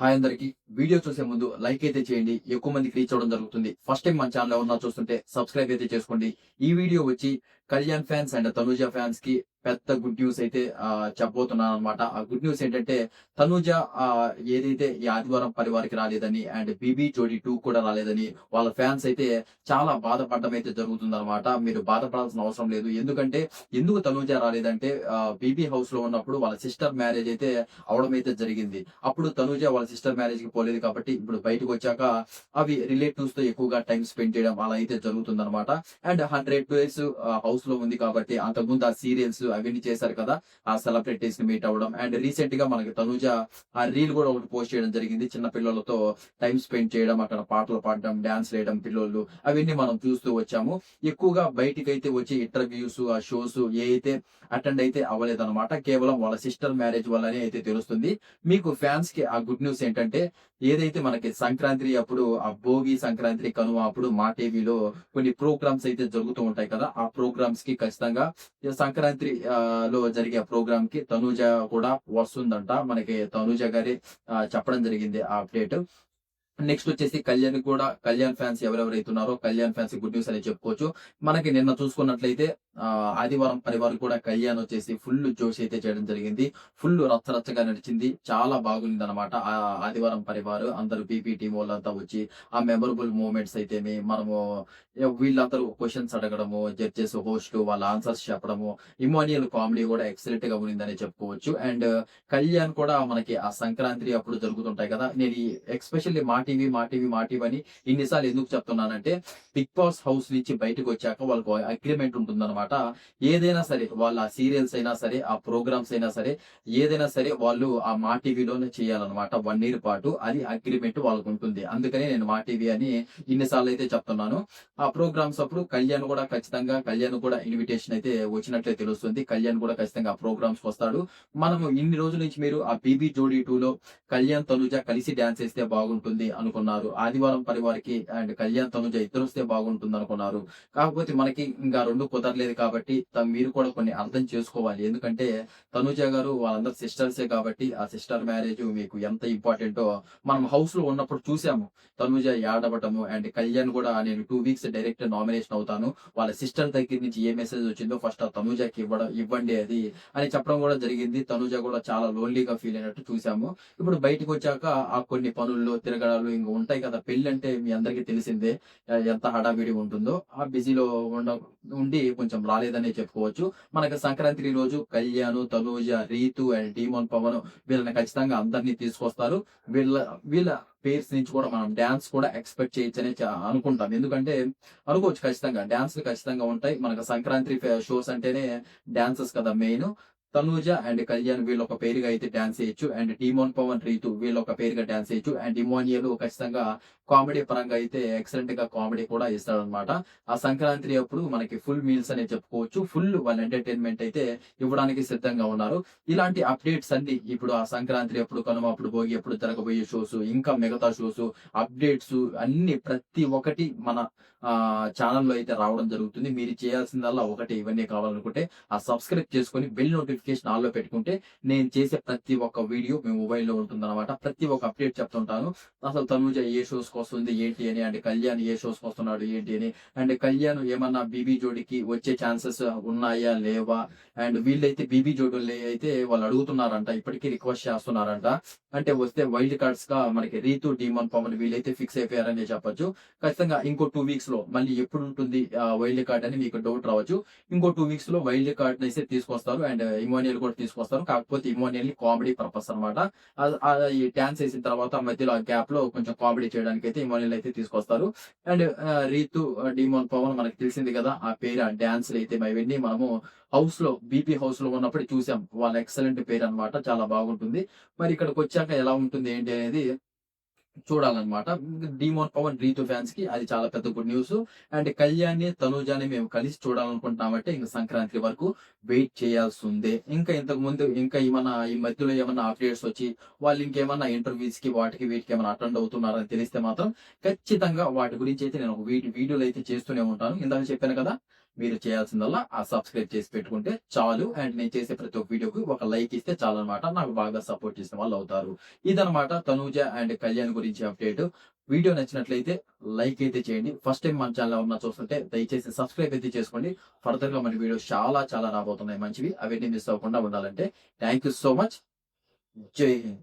Hi అందరికి. Video చూసే ముందు లైక్ అయితే చేయండి. ఎక్కువ మందికి రీచ్ అవ్వడం జరుగుతుంది. ఫస్ట్ టైం మన ఛానల్ ఎవరన్నా చూస్తుంటే సబ్స్క్రైబ్ అయితే చేసుకోండి. ఈ వీడియో వచ్చి Kalyan fans and Tanuja fans కి పెద్ద గుడ్ న్యూస్ అయితే చెప్పబోతున్నానన్నమాట. ఆ గుడ్ న్యూస్ ఏంటంటే తనూజ ఏదైతే ఈ ఆదివారం పరివారికి రాలేదని అండ్ 'బీబీ జోడీ 2' కూడా రాలేదని వాళ్ళ ఫ్యాన్స్ అయితే చాలా బాధపడడం అయితే జరుగుతుందన్నమాట. మీరు బాధపడాల్సిన అవసరం లేదు. ఎందుకు తనూజ రాలేదంటే 'బీబీ హౌస్' లో ఉన్నప్పుడు వాళ్ళ సిస్టర్ మ్యారేజ్ అయితే అవ్వడం అయితే జరిగింది. అప్పుడు తనూజ వాళ్ళ సిస్టర్ మ్యారేజ్ కి పోలేదు కాబట్టి ఇప్పుడు బయటకు వచ్చాక అవి రిలేటివ్స్ తో ఎక్కువగా టైం స్పెండ్ చేయడం అలా అయితే జరుగుతుందన్నమాట. అండ్ 100 డేస్ హౌస్ లో ఉంది కాబట్టి అంతకుముందు ఆ సీరియల్స్ అవన్నీ చేశారు కదా, ఆ సెలబ్రిటీస్ ని మీట్ అవ్వడం అండ్ రీసెంట్ గా మనకి తనూజ ఆ రీల్ కూడా ఒకటి పోస్ట్ చేయడం జరిగింది. చిన్న పిల్లలతో టైం స్పెండ్ చేయడం, అక్కడ పాటలు పాడడం, డాన్స్ వేయడం పిల్లలు, అవన్నీ మనం చూస్తూ వచ్చాము. ఎక్కువగా బయటికైతే వచ్చి ఇంటర్వ్యూస్ ఆ షోస్ ఏ అయితే అటెండ్ అయితే అవ్వలేదన్నమాట. కేవలం వాళ్ళ సిస్టర్ మ్యారేజ్ వల్లనే అయితే తెలుస్తుంది. మీకు ఫ్యాన్స్ కి ఆ గుడ్ న్యూస్ ఏంటంటే ఏదైతే మనకి సంక్రాంతి అప్పుడు ఆ భోగి, సంక్రాంతి, కనుమ అప్పుడు మా టీవీలో కొన్ని ప్రోగ్రామ్స్ అయితే జరుగుతూ ఉంటాయి కదా, ఆ ప్రోగ్రామ్స్ కి ఖచ్చితంగా సంక్రాంతి లో జరిగే ప్రోగ్రామ్ కి తనూజ కూడా వస్తుందంట. మనకి తనూజ గారి చెప్పడం జరిగింది ఆ అప్డేట్. నెక్స్ట్ వచ్చేసి కళ్యాణ్ ఫ్యాన్స్ ఎవరెవరైతే ఉన్నారో కళ్యాణ్ ఫ్యాన్స్ గుడ్ న్యూస్ అని చెప్పుకోవచ్చు. మనకి నిన్న చూసుకున్నట్లయితే ఆదివారం పరివారం కూడా కళ్యాణ్ వచ్చేసి ఫుల్ జోష్ అయితే చేయడం జరిగింది. ఫుల్ రచ్చరచ్చగా నడిచింది. చాలా బాగుంది అనమాట. ఆ ఆదివారం పరివారు అందరూ పీపీ టీం వాళ్ళంతా వచ్చి ఆ మెమరబుల్ మూమెంట్స్ అయితేమి మనము వీళ్ళందరూ క్వశ్చన్స్ అడగడము, జడ్జెస్ హోస్ట్ వాళ్ళ ఆన్సర్స్ చెప్పడము, ఇమానియల్ కామెడీ కూడా ఎక్సలెంట్ గా ఉండిందని చెప్పుకోవచ్చు. అండ్ కళ్యాణ్ కూడా మనకి ఆ సంక్రాంతి అప్పుడు జరుగుతుంటాయి కదా, నేను ఎక్స్పెషల్లీ మా టీవీ అని ఇన్నిసార్లు ఎందుకు చెప్తున్నానంటే బిగ్ బాస్ హౌస్ నుంచి బయటకు వచ్చాక వాళ్ళకు అగ్రిమెంట్ ఉంటుందన్నమాట. ఏదైనా సరే వాళ్ళ సీరియల్స్ అయినా సరే, ఆ ప్రోగ్రామ్స్ అయినా సరే, ఏదైనా సరే వాళ్ళు ఆ మా టీవీలోనే చేయాలన్నమాట 1 year పాటు. అది అగ్రిమెంట్ వాళ్ళకు ఉంటుంది. అందుకని నేను మా టీవీ అని ఇన్నిసార్లు అయితే చెప్తున్నాను. ఆ ప్రోగ్రామ్స్ అప్పుడు కళ్యాణ్ కూడా ఇన్విటేషన్ అయితే వచ్చినట్లే తెలుస్తుంది. కళ్యాణ్ కూడా ఖచ్చితంగా ఆ ప్రోగ్రామ్స్ వస్తాడు. మనము ఇన్ని రోజుల నుంచి మీరు ఆ 'బీబీ జోడీ 2' లో కళ్యాణ్ తనుజ కలిసి డాన్స్ చేస్తే బాగుంటుంది అనుకున్నారు. ఆదివారం పరివారికి అండ్ కళ్యాణ్ తనుజ ఇద్దరు వస్తే బాగుంటుంది అనుకున్నారు. కాకపోతే మనకి ఇంకా రెండు కుదరలేదు కాబట్టి మీరు కూడా కొన్ని అర్థం చేసుకోవాలి. ఎందుకంటే తనుజ గారు వాళ్ళందరూ సిస్టర్సే కాబట్టి ఆ సిస్టర్ మ్యారేజ్ మీకు ఎంత ఇంపార్టెంటో మనం హౌస్ లో ఉన్నప్పుడు చూసాము. తనుజ ఏడవటము అండ్ కళ్యాణ్ కూడా నేను 2 weeks డైరెక్ట్ నామినేషన్ అవుతాను, వాళ్ళ సిస్టర్ దగ్గర నుంచి ఏ మెసేజ్ వచ్చిందో ఫస్ట్ ఆ తనుజకి ఇవ్వండి అది అని చెప్పడం కూడా జరిగింది. తనుజ కూడా చాలా లోన్లీగా ఫీల్ అయినట్టు చూసాము. ఇప్పుడు బయటకు వచ్చాక ఆ కొన్ని పనుల్లో తిరగడాలు ఇంక ఉంటాయి కదా. పెళ్లి అంటే మీ అందరికీ తెలిసిందే ఎంత హడావిడి ఉంటుందో. ఆ బిజీలో ఉండి కొంచెం రాలేదనే చెప్పుకోవచ్చు. మనకి సంక్రాంతి రోజు కళ్యాణ్, తనూజ, రీతు అండ్ డీమోన్ పవన్ వీళ్ళని ఖచ్చితంగా అందరినీ తీసుకొస్తారు. వీళ్ళ వీళ్ళ పేర్స్ నుంచి కూడా మనం డాన్స్ కూడా ఎక్స్పెక్ట్ చేయొచ్చని అనుకుంటాం. ఎందుకంటే అనుకోవచ్చు, ఖచ్చితంగా డాన్స్లు ఖచ్చితంగా ఉంటాయి. మనకు సంక్రాంతి షోస్ అంటేనే డాన్సెస్ కదా మెయిన్. తనూజ అండ్ కళ్యాణ్ వీళ్ళు ఒక పేరుగా అయితే డాన్స్ చేయొచ్చు. అండ్ డీమోన్ పవన్, రీతు వీళ్ళు ఒక పేరుగా డాన్స్ చేయొచ్చు. అండ్ ఇమానియల్ ఖచ్చితంగా కామెడీ పరంగా అయితే ఎక్సలెంట్ గా కామెడీ కూడా ఇస్తాడనమాట. ఆ సంక్రాంతి అప్పుడు మనకి ఫుల్ మీల్స్ అనే చెప్పుకోవచ్చు. ఫుల్ వాళ్ళ ఎంటర్టైన్మెంట్ అయితే ఇవ్వడానికి సిద్ధంగా ఉన్నారు. ఇలాంటి అప్డేట్స్ అన్ని ఇప్పుడు ఆ సంక్రాంతి అప్పుడు, కనుమ అప్పుడు, భోగి అప్పుడు జరగబోయే షోస్, ఇంకా మిగతా షోస్ అప్డేట్స్ అన్ని ప్రతి ఒక్కటి మన ఛానల్లో అయితే రావడం జరుగుతుంది. మీరు చేయాల్సిందల్లా ఒకటి, ఇవన్నీ కావాలనుకుంటే ఆ సబ్స్క్రైబ్ చేసుకొని బెల్ నోటిఫికేషన్ ఆల్ లో పెట్టుకుంటే నేను చేసే ప్రతి ఒక్క వీడియో మీ మొబైల్లో ఉంటుందన్నమాట. ప్రతి ఒక్క అప్డేట్ చెప్తుంటాను. అసలు తనూజ ఏ షోస్ కి వస్తుంది ఏంటి అని, అండ్ కళ్యాణ్ ఏ షోస్ కి వస్తున్నాడు ఏంటి అని, అండ్ కళ్యాణ్ ఏమన్నా బీబీ జోడికి వచ్చే ఛాన్సెస్ ఉన్నాయా లేవా, అండ్ వీళ్ళైతే బీబీ జోడుల్ని అయితే వాళ్ళు అడుగుతున్నారంట, ఇప్పటికీ రిక్వెస్ట్ చేస్తున్నారంట. అంటే వస్తే వైల్డ్ కార్డ్స్ గా మనకి రీతు, డీమన్ పవన్ వీళ్ళైతే ఫిక్స్ అయిపోయారని చెప్పొచ్చు. ఖచ్చితంగా ఇంకో 2 weeks లో మళ్ళీ ఎప్పుడు ఉంటుంది వైల్డ్ కార్డ్ అని మీకు డౌట్ రావచ్చు. ఇంకో 2 weeks లో వైల్డ్ కార్డ్ అయితే తీసుకొస్తారు అండ్ ఇమోనియల్ కూడా తీసుకొస్తారు. కాకపోతే ఇమోనియల్ కామెడీ పర్పస్ అనమాట. ఈ డాన్స్ వేసిన తర్వాత మధ్యలో ఆ గ్యాప్ లో కొంచెం కామెడీ చేయడానికి అయితే ఇమోనియల్ అయితే తీసుకొస్తారు. అండ్ రీతు, డీమోన్ పవన్ మనకి తెలిసింది కదా, ఆ పేరు ఆ డాన్స్ అయితే ఇవన్నీ మనము హౌస్ లో బీపీ హౌస్ లో ఉన్నప్పుడు చూసాం. వాళ్ళ ఎక్సలెంట్ పేరు అన్నమాట, చాలా బాగుంటుంది. మరి ఇక్కడికి వచ్చాక ఎలా ఉంటుంది ఏంటి అనేది చూడాలన్నమాట. డీమోన్ పవన్, రీతు ఫ్యాన్స్ కి అది చాలా పెద్ద గుడ్ న్యూస్. అండ్ కళ్యాణ్‌ని, తనూజని మేము కలిసి చూడాలనుకుంటున్నామంటే ఇంక సంక్రాంతి వరకు వెయిట్ చేయాల్సిందే. ఇంకా ఇంతకు ముందు ఇంకా ఏమన్నా ఈ మధ్యలో ఏమన్నా అప్డేట్స్ వచ్చి వాళ్ళు ఇంకేమన్నా ఇంటర్వ్యూస్ కి వాటికి వీటికి ఏమైనా అటెండ్ అవుతున్నారని తెలిస్తే మాత్రం ఖచ్చితంగా వాటి గురించి అయితే నేను ఒక వీడియోలు అయితే చేస్తూనే ఉంటాను. ఇందాక చెప్పాను కదా, మీరు చేయాల్సిందల్లా ఆ సబ్స్క్రైబ్ చేసి పెట్టుకుంటే చాలు. అండ్ నేను చేసే ప్రతి ఒక్క వీడియోకి ఒక లైక్ ఇస్తే చాలు అనమాట. నాకు బాగా సపోర్ట్ చేసిన వాళ్ళు అవుతారు. ఇదనమాట తనూజ అండ్ కళ్యాణ్ గురించి అప్డేట్. వీడియో నచ్చినట్లయితే లైక్ అయితే చేయండి. ఫస్ట్ టైం మన ఛానల్ ఎవరన్నా చూస్తుంటే దయచేసి సబ్స్క్రైబ్ అయితే చేసుకోండి. ఫర్దర్ గా మన వీడియోస్ చాలా చాలా రాబోతున్నాయి మంచివి. అవన్నీ మిస్ అవ్వకుండా ఉండాలంటే థ్యాంక్ యూ సో మచ్. జై హింద్.